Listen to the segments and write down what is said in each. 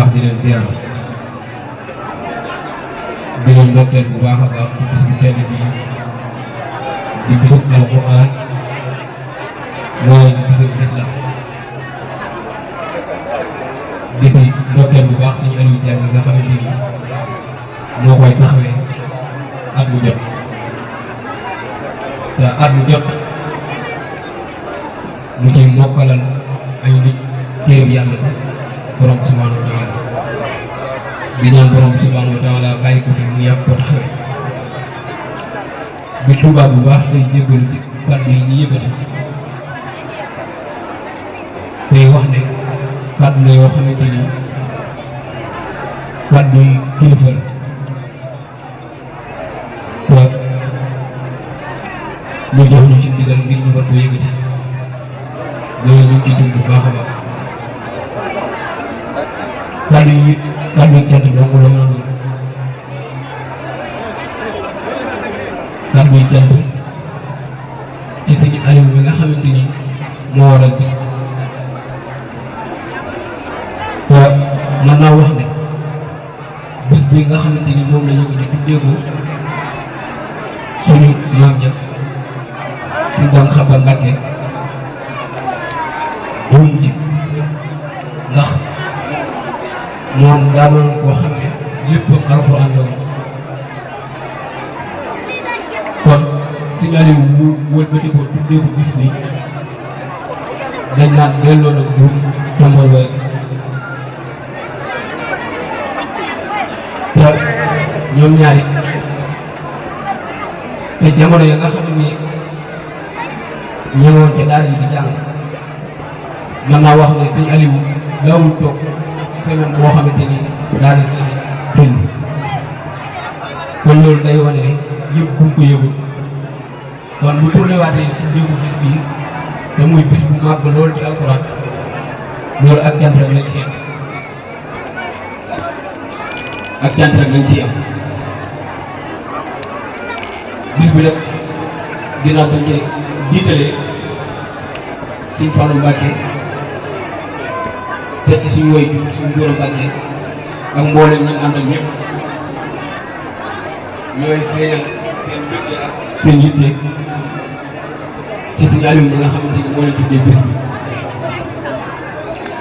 baax di leen ziar di leen ndokkeel bu baax a baax ci bis bu tedd bi di bisub alquran waaye di bisub islam di si ndokkeel bu baax suñu Aliou Diagne nga xamante ni moo koy taxawee at mu jot te at mu jot mu ci mokkalal ay nit téereb yàlla borom bi subhanahu wa taala di ñaan borom bi subhanahu wa taala bàyyi ko fi mu yàgg ko taxawee bi Tuubaa bu baax day jéggalu ci kàddu yi ñu yëkkati tey wax ne kàddu la yoo xamante ni kàddu yi kilifa la te ñu jox ñu ci ndigal ngir ñu war ko yëkkati loolu ñu ngi ciy dund bu baax a baax kàddu yi cant dong la mën a doon kàddu yi cant ci suñu Aliou bi nga xamante ni moo waral bis te mën naa wax ne bis bi nga xamante ni moom la ñu ko ci tuddee ko suñu maam ja si Dame Xabar Mbàkke juum ci ndax moom daa doon koo xam ne lépp alxuraan la kon suñu Aliou bu wëlbati ko tuddee ko bis bi dañ naan delloo na buum tombal ba te ñoom ñaari te jamono ya nga xam ne ñëwoon ca daara yi di jàng mën naa wax ne suñu Aliou daawul toog semaine boo xamante ni daal di sëñ bi kon loolu day wane ne yëpp bu ko yëgul kon bu tourné waatee ci yëgu bis bii te muy bis bu màgg loolu di alxuraan loolu ak jant rek lañ ci am ak jant rek lañ ci am bis bi nag ginnaaw dañ koy jiitalee Sëñ Fallu Mbàkke te ci suñu woy suñu Góora Mbàkke ak mboolem ñu àndal ñëpp ñooy feeñal seen mbégte ak seen yitte ci Sëñ Aliou mi nga xamante ni moo leen tuddee bés bi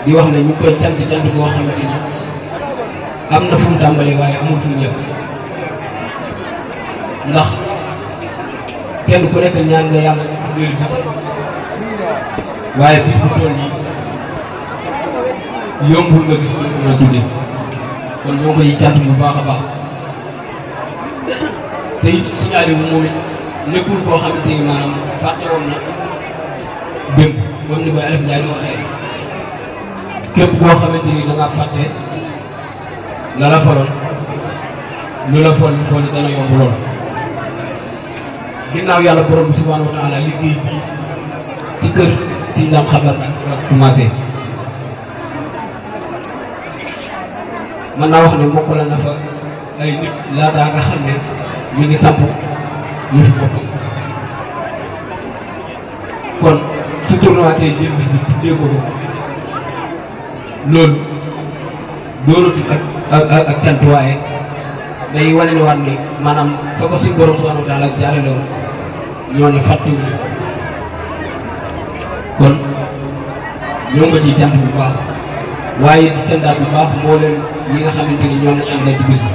di wax ne ñu koy cant boo xamante ni am na fu mu tàmbalee waaye amul fu mu yem ndax kenn ku nekk ñaan nga yàlla ñu tuddee bis waaye bis bu toll nii yombul nga gis ko mën a tuddee kon ñoo koy cant bu baax a baax te it Sëñ Aliou moom it nekkul koo xamante ni maanaam fàtte woon na démb comme ni koy Alef Ndiaye di waxee képp koo xamante ni da ngaa fàtte la la faloon lu la fol yi dana yomb lool ginnaaw yàlla borom bi subhanahu wa taala liggéey bi ci kër si Dame Xabar la commencé mën naa wax ne mbokk la na fa ay nit laataa nga xam ne mi ngi samp ñu fi bokk kon su tournoitee jël bis bi tuddee ko loolu doonatu ak cant waaye day wane ne waat ne maanaam fa ko suñ borom subhanahu wa taala jaare loolu ñoo ne fàttewuñu kon ñoo nga ciy cant bu baax waaye di cantaat bu baax mbooleem ñi nga xamante ni ñoom lañ àndal ci bis bi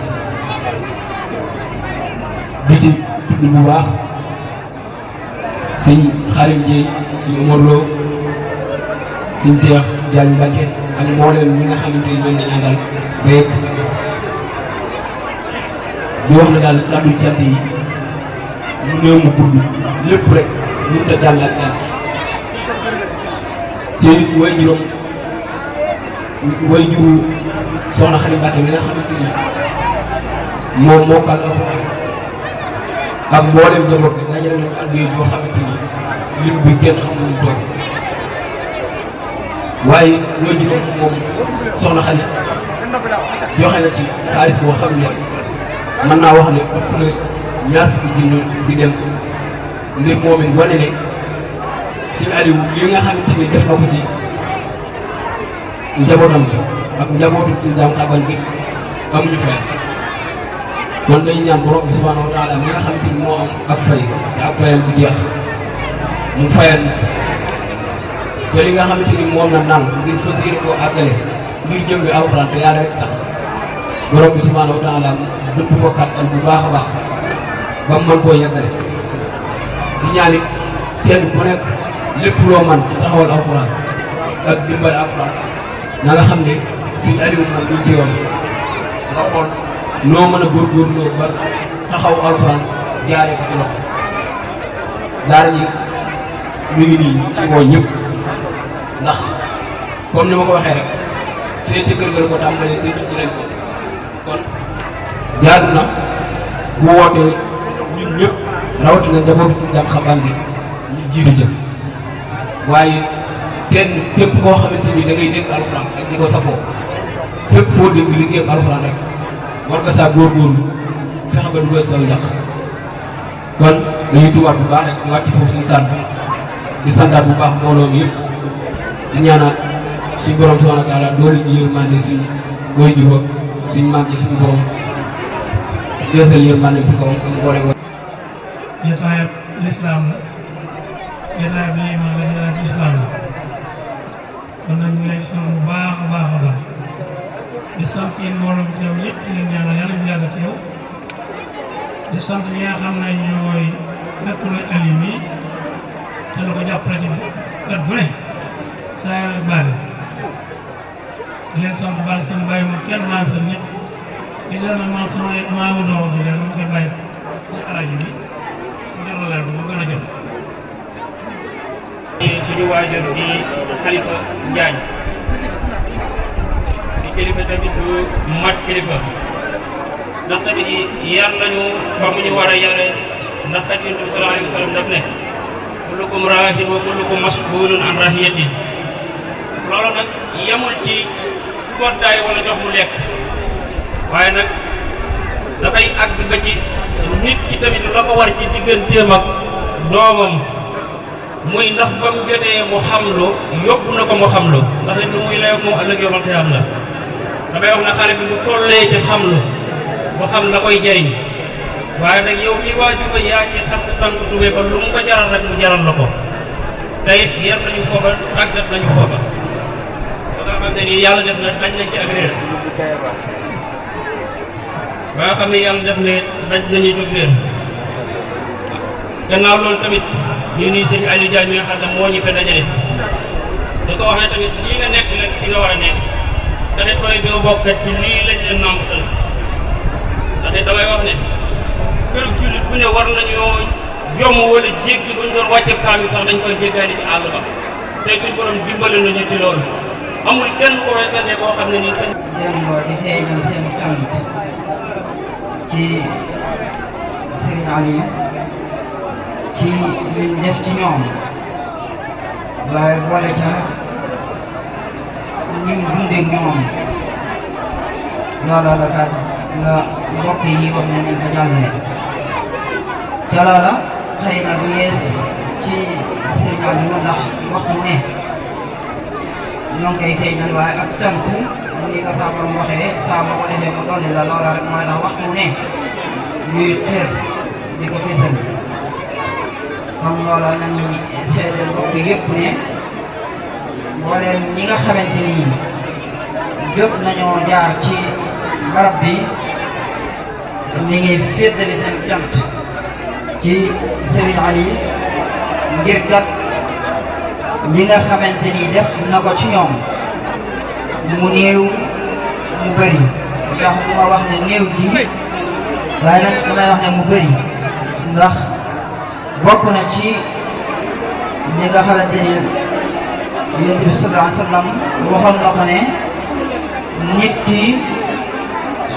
di ci tudd bu baax Sëñ Xarim Jéey Sëñ Omar Lo Sëñ Seex Jaañ Mbàkke ak mbooleem ñi nga xamante ni ñoom lañ àndal ba yegg ci bis di wax ne daal kàddu cant yi mu néew mu gudd lépp rek mënut a jàll ak cant te nit way juróom way juru soxna Xadim Mbàkke mi nga xamante ni moom moo kal alxuraan ak mboolem njaboot bi dajale nañu àdduna joo xamante ni lim bi kenn xamul lu toll waaye way juróom moom soxna Xadim joxe na ci xaalis boo xam ne mën naa wax ne ëpp na ñaar fukki junni di dem ngir moom it wane ne Sëñ Aliou li nga xamante ni def na ko si njabootam bi ak njabootu ci Daam Xaban bi amuñu fenn kon dañu ñaan borom bi subhanahu wa taala mi nga xam te ni moo am ak fay te ak fayam bu jeex mu fayal te li nga xamante ni moom la naan ngir fas yéene koo àggale ngir jëm bi alxuraan te yàlla rek tax borom bi subhanahu wa taala dëpp ko kàttan bu baax a baax ba mu mën koo yeggale di ñaan it kenn ku nekk lépp loo man ci taxawal alxuraan ak dimbali alxuraan na nga xam ne suñu Aliou moom duñ ci yoon nga xool noo mën a góorgóorloo ba taxaw alxuraan jaaree ko ci loxo daara ji mi ngi nii ci woo ñëpp ndax comme ni ma ko waxee rek fii ci kër ga la ko tàmbalee ci leen ko kon jaadu na bu wootee ñun ñëpp rawatina njabootu ci Daam Xaban bi ñu jiitu jëm waaye kenn képp koo xamante ni da ngay dégg alxuraan ak di ko safoo fépp foo dégg liggéeyam alxuraan rek war nga saa góorgóorlu fexe ba dugal saw ñaq kon dañuy tubaat bu baax rek ñu wàcc foofu suñu tànn di santaat bu baax mbooloo mi yëpp di ñaanaat suñu borom subhanahu wa taala doole ñu yërmande suñu booy juba suñu maam yi suñu borom deesal yërmande si kawam am boole wa jotaayab lislaam la jotaayab liimaan la jotaayab islaam la kon nag ñu ngi lay sant bu baax a baax a baax di sant yéen mbooloo bi teew yëpp di leen ñaanal yàlla ñu yàgg teew di sant ñi nga xam ne ñooy dëkkandoo Aliou mi te la ko jàppale ci kat bu ne saa yàlla baale di leen sant baal seen bàyyi moom kenn maa seen ñëpp di leen man sama maamu doom bi leen mu koy bàyyi si alaaji bi jëloon leen bu gën a jëm. suñu waajur di Xalifa Njaañ di kilifa tamit du mat kilifa ndax tamit yar nañu fa mu ñu war a yare ndax kat Yonent bi sallallahu alayhi wa sallam daf ne kullukum raahin wa kullukum mas'uulun an ra'iyyatihi loolu nag yemul ci koddaay wala jox mu lekk waaye nag dafay àgg ba ci nit ki tamit la ko war ci digganteem ak doomam muy ndax ba mu jotee mu xamlu yóbbu na ko mu xamlu ndax it lu muy layoog moom ëllëg yawmal qiyaama la damay wax na xale bi bu tollee ci xamlu mu xam la koy jëriñ waaye nag yow mii waajur ba yaa ngi xar sa tànk tubee ba lu mu ko jaral rek mu jaral la ko te it yar nañu foofa tàggat nañu foofa ba nga xam ne nii yàlla def na dañ nañ ci ak réer ba nga xam ne yàlla def ne daj nañu jóg réer gannaaw loolu tamit ñu nii sëñ Aliou Diagne mi nga xam ne moo ñu fa dajale da ko wax ne tamit lii nga nekk nag ci nga war a nekk te it mooy doo bokkat ci lii lañ leen nàmpatal ndax it damay wax ne kër jullit bu ne war nañoo jomm wala jéggi buñ doon wàcce kaamil sax dañ koy jéggaani ci àll ba tey suñ borom dimbale nañu ci loolu amul kenn ko weesante koo xam ne nii sëñ delloo di feeñal seen cant ci Serigne Aliou ci liñ def ci ñoom waaye boole ca ñim dundeek ñoom loola la kat nga mbokk yi wax ne nañ ko jàllale ca loola xëy na du yees ci Serigne Aliou ndax waxtu ne ñoo ngi koy feeñal waaye ak cant ni nga saa borom waxee saa boo ko defee mu dolli la loola rek mooy tax waxtu ne ñuy xeer di ko fésal kon loola nañuy seedeel mbokk yëpp ne mbooleem ñi nga xamante ni jóg nañoo jaar ci barab bi ni ngi féddali seen cant ci Serigne Aliou ngir gat li nga xamante ni def na ko ci ñoom mu néew mu bëri ndax du ma wax ne néew ji waaye nag damay wax ne mu bëri ndax bokk na ci li nga xamante ni Yonent bi sallallahu alayhi wa sallam waxoon na ko ne nit ki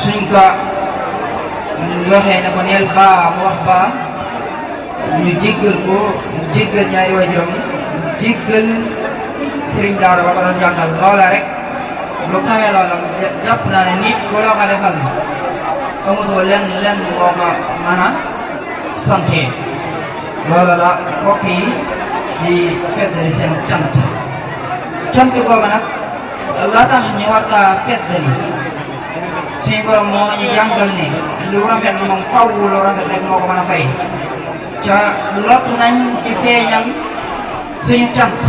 suñ ko waxee ne ko neel baa mu wax baa ñu jéggal ko jéggal ñaari waajuram jéggal sëriñ daara ba ko doon jàngal loola rek lu xamee loola jàpp naa ne nit ku loo ko defal amutoo lenn boo ko mën a sante loola la mbokk yi di feddali seen cant booba nag la tax ñu war kaa feddali suñu borom moo ñu jàngal ne lu rafet moom faw lu rafet rek moo ko mën a fay ca lottu nañ ci feeñal suñu cant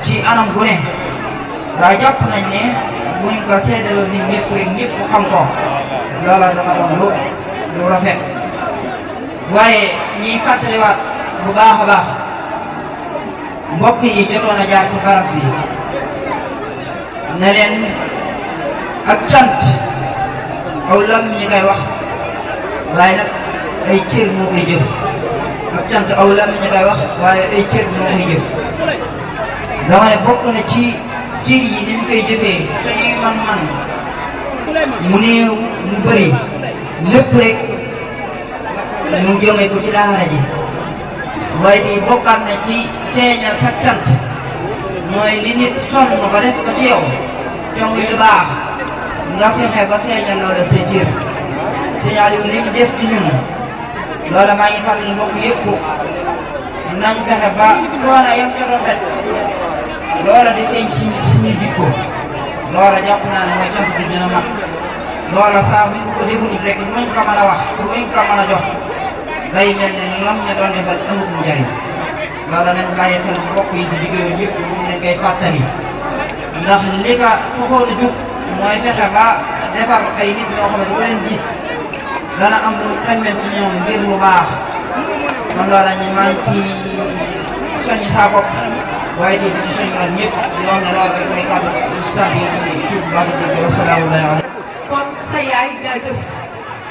ci anam gu ne waaye jàpp nañ ne buñ ko seedaloo nit ñëpp rek ñëpp xam ko loola dama doon lu rafet waaye ñiy fàttaliwaat bu baax a baax mbokk yi jotoon a jaar ci barab bi ne leen ak cant aw lam ñi koy wax waaye nag ay cër moo koy jëf ak cant aw lam ñi koy wax waaye ay cër moo koy jëf dama ne bokk na ci cër yi ni mu koy jëfee suñuy man-man mu néew mu bëri lépp rek ñu jëmee ko ci daara ji waaye di bokkaat na ci feeñal sa cant mooy li nit sonn ba def ko ci yow te muy lu baax nga fexe ba feeñal loola say cër signal yu li mu def ci ñun loola maa ngi fàttali mbokk yëpp nañ fexe ba coono yam ca doon daj loola di feeñ suñuy jikko loola jàpp naa ne mooy cant gi dina mag loola saa bu ñu ko deful rek luñ ko mën a wax luñ ko mën a jox day mel ne lam ña doon defal amatul njariñ loola nañ bàyyi xel mbokk yi fi liggéeyoon yëpp ñu leen koy fàttali ndax li ka taxoon a jóg mooy fexe ba defar ay nit ñoo xam ne bu leen gis dana am lu xemmem ci ñoom ngir lu baax kon loola ñu maa ngi ci soññi saa bopp waaye di ci soññoon ñëpp di wax ne loolu rek mooy kàddu sant yi tuub baax di dégg wasalaamaaleykum. kon sa yaay jaajëf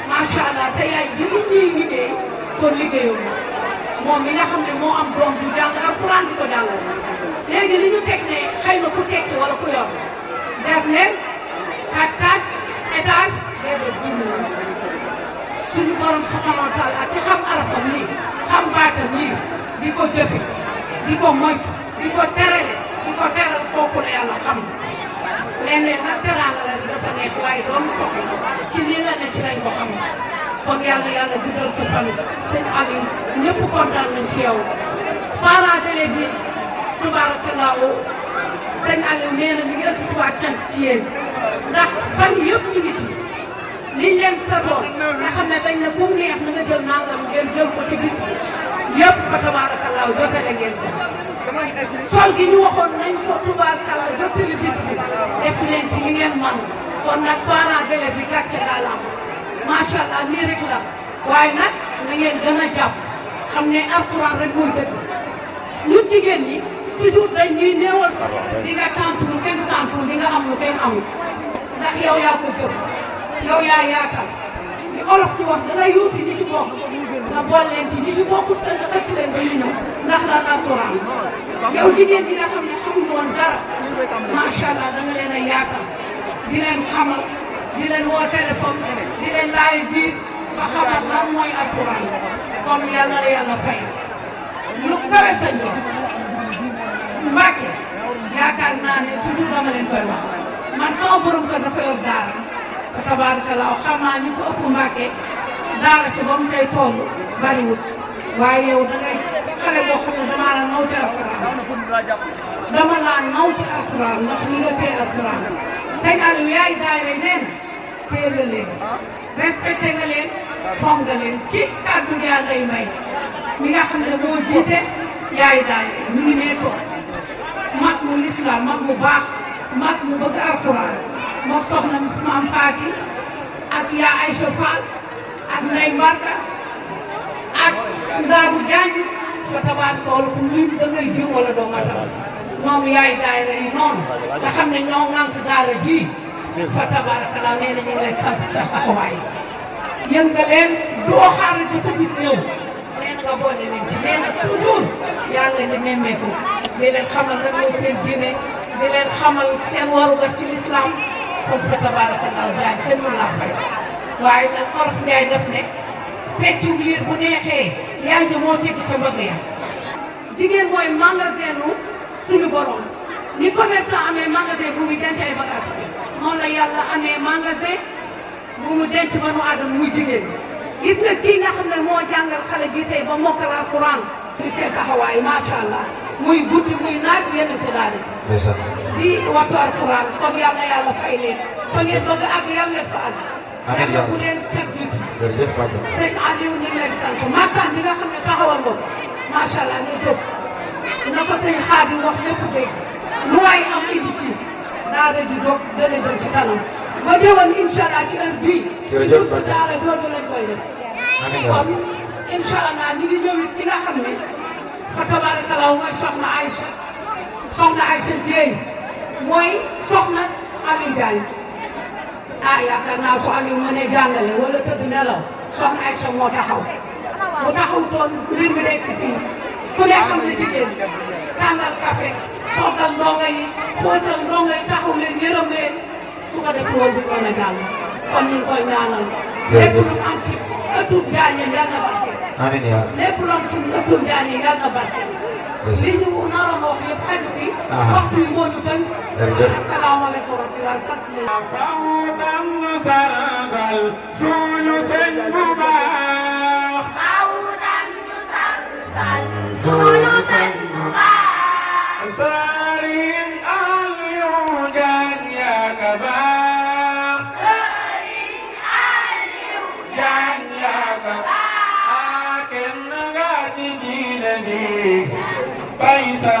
macha allah sa yaay bi nit ñi liggéey kon liggéeyoo moom mi nga xam ne moo am doom du jàng alxuraan di ko jàngal léegi li ñu teg ne xëy na ku tekki wala ku yor gas leen kat étage déedéet dimbali suñu borom subhanahu wa taala te xam arafam lii xam baatam lii di ko jëfe di ko moytu di ko terale di ko teral kooku la yàlla xam léeg-léeg nag teraanga la dafa neex waaye doon soxla ci lii nga ne ci lañ ko xam kon yàlla guddal sa famille sëñ Aliou ñëpp kontaan nañ ci yow parents d'élèves bi tubaarakallaahu sëñ Aliou nee na mi ngi ëpp tubaab cant ci yéen ndax fan yëpp ñu ngi ci liñ leen sasoon nga xam ne dañ ne bu mu neex na nga jël nangam ngeen jël ko ci bis bi yëpp fa tabaarakallaahu jotale ngeen ko tool gi ñu waxoon nañ ko tubaarakallaahu jottali bis bi def leen ci li ngeen man kon nag parents d'élèves bi gàcce gàllam macha allah nii rek la waaye nag na ngeen gën a jàpp xam ne alxuraan rek mooy dëgg ñun jigéen ñi toujours dañ ñuy néewal di nga tàntu lu kenn tàntu di nga am lu kenn amul ndax yow yaa ko jëf yow yaa yaatal li olof di wax dana yuuti ñi ci bokk nga bool leen ci ñi ci bokkut te nga xëcc leen ba ñu ñëw ndax lan alxuraan yow jigéen ñi nga xam ne xamuñu woon dara macha allah da nga leen a yaatal di leen xamal di leen woo téléphone di leen laaj biir ba xamal lan mooy alxuraan kon yàlla na yàlla fay lu kawe sa njort Mbàkke yaakaar naa ne toujours dama leen koy wax man sama borom kër dafa yor daara fa tabaarakallaa xam naa ñu ko ëpp Mbàkke daara ci ba mu koy toll bariwut waaye yow da ngay xale boo xam ne damaa la naw ci alxuraan dama laa naw ci alxuraan ndax li nga tee alxuraan sëñ Aliou yaay daayira nee na téye nga leen respecté nga leen fonk nga leen ci kàddu yaa ngay may mi nga xam ne moo jiite yaay daayira mi ngi nee toog mag mu lislaam mag mu baax mag mu bëgg alxuraan moom soxna maam Faati ak yaa Aïcha Fall ak Ndey Mbarka ak Ndaabu Jaañ fa tabaat tool ku lim da ngay jiw wala doo matal moom yaay daayira yi noonu nga xam ne ñoo ŋànk daara ji fa tabaarakallaa nee na ñu ngi lay sant sa taxawaay yëngaleen doo xaar ci sa bis ñëw nee na nga boole leen ci nee na toujours yaa ngi leen di nemmeeku di leen xamal lan mooy seen diine di leen xamal seen warugar ci lislaam kon fa tabaarakallaa jaay kenn mën laa fay waaye nag Olof Njaay def ne peccum liir bu neexee yaay ja moo teg ca mbagg ya jigéen mooy magasinu suñu borom ni commerçant amee magasin bu muy denc ay bagages noonu la yàlla amee magasin bu mu denc ba nu àdduna muy jigéen gis nga kii nga xam ne moo jàngal xale bii tey ba mokkal alxuraan seen taxawaay macha allah muy guddi muy naaj yenn ci daal di wattu alxuraan kon yàlla yàlla fay leen fa ngeen bëgg ak yàlla ngeen fa àgg. amiin yàlla bu leen cat jiitu. jërëjëf Fatou. sëñ Aliou ñu ngi lay sant makkaan bi nga xam ne taxawal nga ko macha allah nga jóg na ko sëñ Xaadim wax lépp dégg lu waay am indi ci daara di jóg dana jëm ci kanam ba déwén incha allah ci heure bii. jërëjëf ci buntu daara jooju lañ koy def. amiin kon incha allah ñu ngi ñëw it ki nga xam ne fa tabarakallah mooy soxna Aïcha Dieye mooy soxna Aliou Diagne yaakaar naa su Aliou mënee jàngale wala tëdd nelaw soxna Aïcha moo taxaw bu taxaw toon mbir mi day si fii ku ne xam ne jigéen tàngal café toggal ndongo yi fóotal ndongo yi taxaw leen yërëm leen su ko def loolu du doon a jàng kon ñu ngi koy ñaanal lépp lu am ci ëttub Diagne yal na barke amiin yaa lépp lu am ci ëttub Diagne yal na barke li ñu naroon wax yëpp xaj fi waxtu yi moo ñu tënk asalaamaaleykum wa rahmatulah sant nañu fawdam nu sargal suñu sëñ bu baax fawdam nu sargal suñu sëñ bu baax Sëriñ Aliou Diagne yaa ka baax Sëriñ Aliou Diagne yaa ka baax kenn nga ci diine ji fay sa